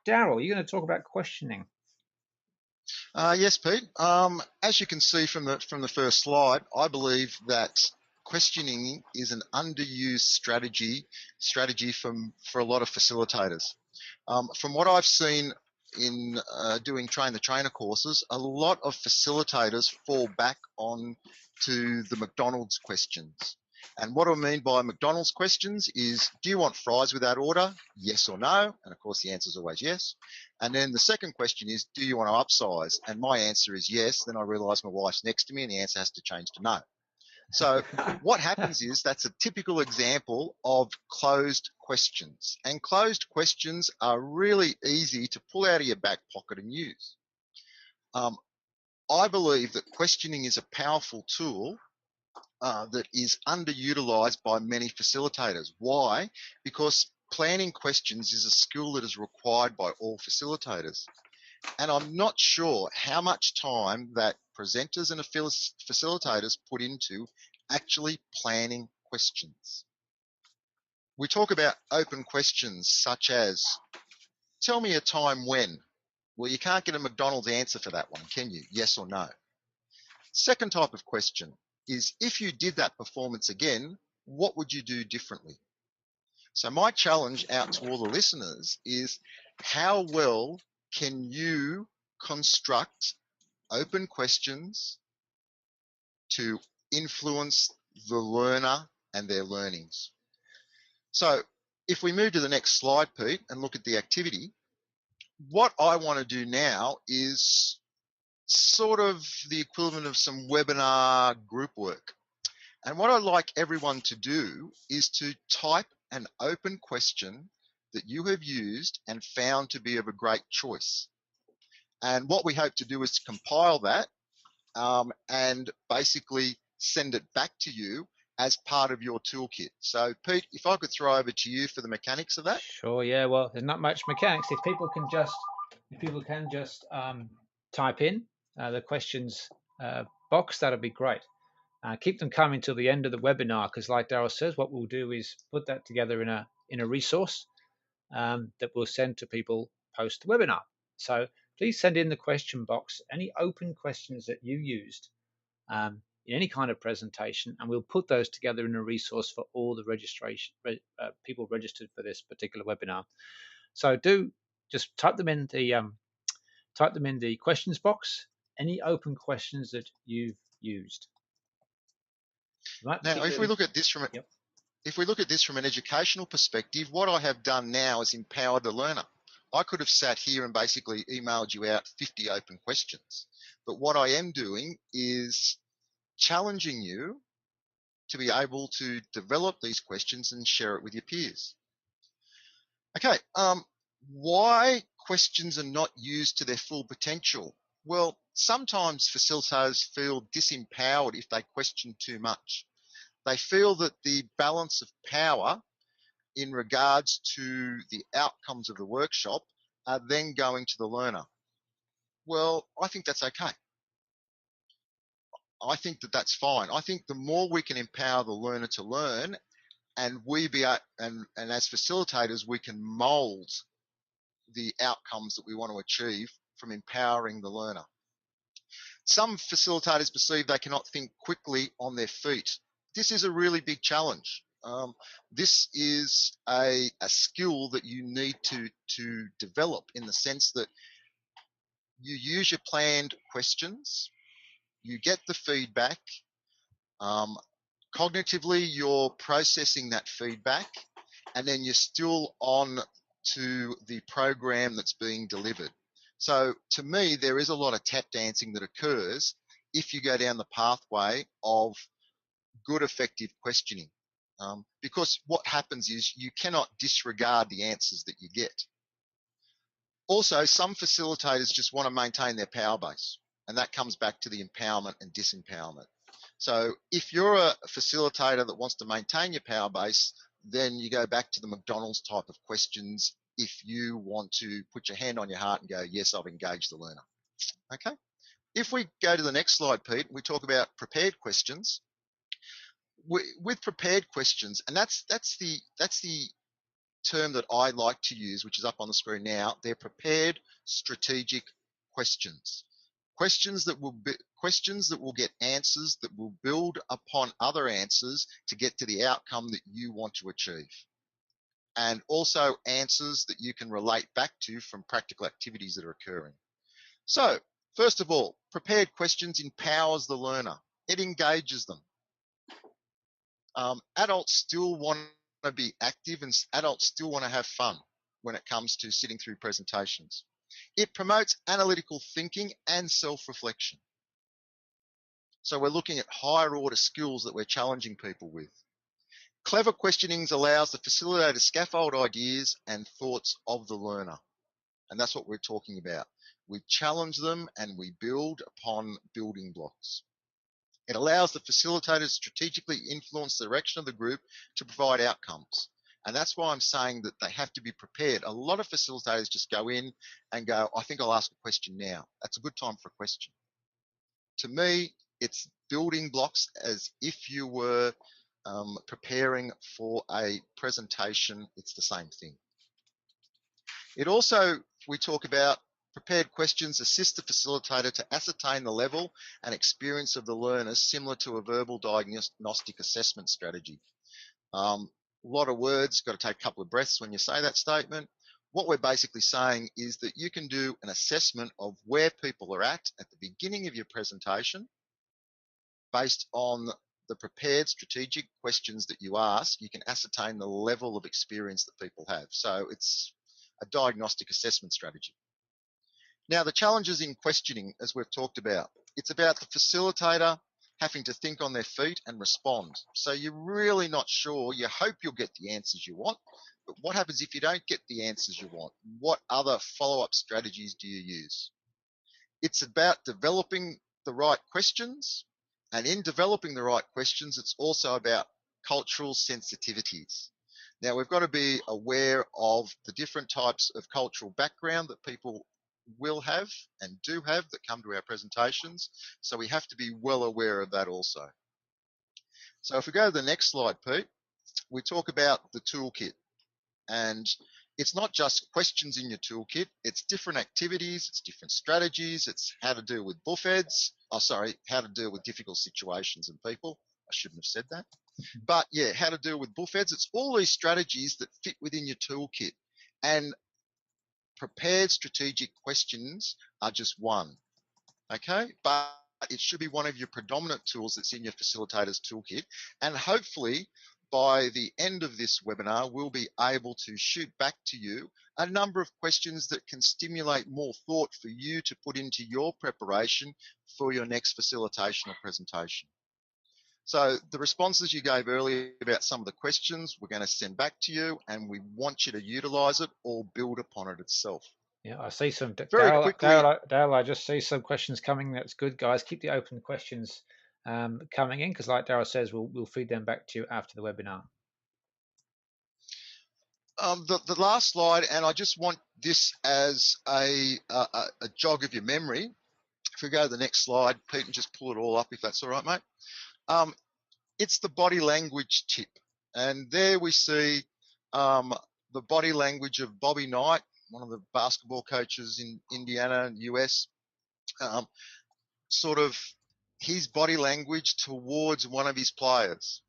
Daryl, you're going to talk about questioning. Yes, Pete. As you can see from the first slide, I believe that questioning is an underused strategy for a lot of facilitators. From what I've seen in doing train the trainer courses, a lot of facilitators fall back on to the McDonald's questions. And what I mean by McDonald's questions is, do you want fries without order? Yes or no? And of course the answer is always yes. And then the second question is, do you want to upsize? And my answer is yes. Then I realise my wife's next to me and the answer has to change to no. So what happens is that's a typical example of closed questions. And closed questions are really easy to pull out of your back pocket and use. I believe that questioning is a powerful tool that is underutilized by many facilitators. Why? Because planning questions is a skill that is required by all facilitators. And I'm not sure how much time that presenters and facilitators put into actually planning questions. We talk about open questions such as, tell me a time when. Well, you can't get a McDonald's answer for that one, can you? Yes or no. Second type of question is, if you did that performance again, what would you do differently? So my challenge out to all the listeners is, how well can you construct open questions to influence the learner and their learnings? So if we move to the next slide, Pete, and look at the activity, what I want to do now is sort of the equivalent of some webinar group work. And what I'd like everyone to do is to type an open question that you have used and found to be of a great choice. And what we hope to do is to compile that and basically send it back to you as part of your toolkit. So Pete, if I could throw over to you for the mechanics of that. Sure, yeah, well, there's not much mechanics. If people can just type in the questions box, that'd be great. Keep them coming till the end of the webinar, because like Daryl says, what we'll do is put that together in a resource that we'll send to people post the webinar. So please send in the question box any open questions that you used in any kind of presentation, and we'll put those together in a resource for all the people registered for this particular webinar. So do just type them in the questions box, any open questions that you've used. Now, if we look at this from an educational perspective, what I have done now is empowered the learner. I could have sat here and basically emailed you out 50 open questions, but what I am doing is challenging you to be able to develop these questions and share it with your peers. Okay, why questions are not used to their full potential? Well, sometimes facilitators feel disempowered if they question too much. They feel that the balance of power in regards to the outcomes of the workshop are then going to the learner. Well, I think that's okay. I think that that's fine. I think the more we can empower the learner to learn, and as facilitators, we can mold the outcomes that we want to achieve from empowering the learner. Some facilitators perceive they cannot think quickly on their feet. This is a really big challenge. This is a skill that you need to develop, in the sense that you use your planned questions, you get the feedback, cognitively you're processing that feedback, and then you're still on to the program that's being delivered. So to me, there is a lot of tap dancing that occurs if you go down the pathway of good, effective questioning. Because what happens is you cannot disregard the answers that you get. Also, some facilitators just want to maintain their power base, and that comes back to the empowerment and disempowerment. So if you're a facilitator that wants to maintain your power base, then you go back to the McDonald's type of questions if you want to put your hand on your heart and go, yes, I've engaged the learner. Okay. If we go to the next slide, Pete, we talk about prepared questions. with prepared questions, and that's the term that I like to use, which is up on the screen now. They're prepared strategic questions. Questions that will get answers that will build upon other answers to get to the outcome that you want to achieve. And also answers that you can relate back to from practical activities that are occurring. So, first of all, prepared questions empowers the learner. It engages them. Adults still want to be active, and adults still want to have fun when it comes to sitting through presentations. It promotes analytical thinking and self-reflection. So we're looking at higher order skills that we're challenging people with. Clever questioning allows the facilitator to scaffold ideas and thoughts of the learner. And that's what we're talking about. We challenge them and we build upon building blocks. It allows the facilitator to strategically influence the direction of the group to provide outcomes. And that's why I'm saying that they have to be prepared. A lot of facilitators just go in and go, I think I'll ask a question now. That's a good time for a question. To me, it's building blocks as if you were preparing for a presentation. It's the same thing. It also, we talk about prepared questions assist the facilitator to ascertain the level and experience of the learners, similar to a verbal diagnostic assessment strategy. A lot of words, got to take a couple of breaths when you say that statement. What we're basically saying is that you can do an assessment of where people are at the beginning of your presentation based on the prepared strategic questions that you ask. You can ascertain the level of experience that people have. So it's a diagnostic assessment strategy. Now, the challenges in questioning, as we've talked about, it's about the facilitator having to think on their feet and respond. So you're really not sure. You hope you'll get the answers you want, but what happens if you don't get the answers you want? What other follow-up strategies do you use? It's about developing the right questions, and in developing the right questions, it's also about cultural sensitivities. Now, we've got to be aware of the different types of cultural background that people will have and do have that come to our presentations. So we have to be well aware of that also. So if we go to the next slide, Pete, we talk about the toolkit. And it's not just questions in your toolkit, it's different activities, it's different strategies, it's how to deal with buffheads, how to deal with difficult situations and people. I shouldn't have said that. But yeah, how to deal with buffheads. It's all these strategies that fit within your toolkit. And prepared strategic questions are just one, okay? But it should be one of your predominant tools that's in your facilitator's toolkit. And hopefully, by the end of this webinar, we'll be able to shoot back to you a number of questions that can stimulate more thought for you to put into your preparation for your next facilitation or presentation. So the responses you gave earlier about some of the questions, we're going to send back to you, and we want you to utilize it or build upon it itself. Yeah, I see some. Very quickly, Daryl, I just see some questions coming. That's good, guys. Keep the open questions coming in, because like Daryl says, we'll feed them back to you after the webinar. The last slide, and I just want this as a jog of your memory. If we go to the next slide, Pete, and just pull it all up if that's all right, mate. It's the body language tip. And there we see the body language of Bobby Knight, one of the basketball coaches in Indiana and US, sort of his body language towards one of his players.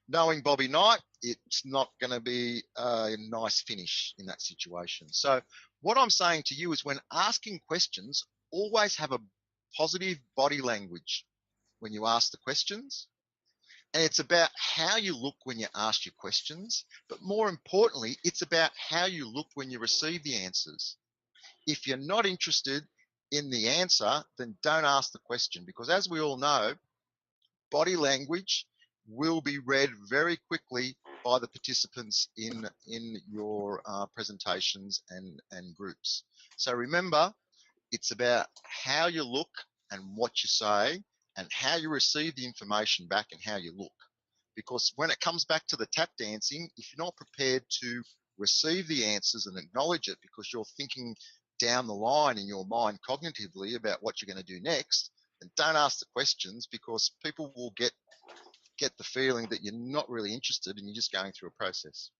Knowing Bobby Knight, it's not going to be a nice finish in that situation. So what I'm saying to you is, when asking questions, always have a positive body language when you ask the questions. And it's about how you look when you ask your questions, but more importantly, it's about how you look when you receive the answers. If you're not interested in the answer, then don't ask the question, because as we all know, body language will be read very quickly by the participants in your presentations and groups. So remember, it's about how you look and what you say, and how you receive the information back and how you look. Because when it comes back to the tap dancing, if you're not prepared to receive the answers and acknowledge it, because you're thinking down the line in your mind cognitively about what you're going to do next, then don't ask the questions, because people will get get the feeling that you're not really interested and you're just going through a process.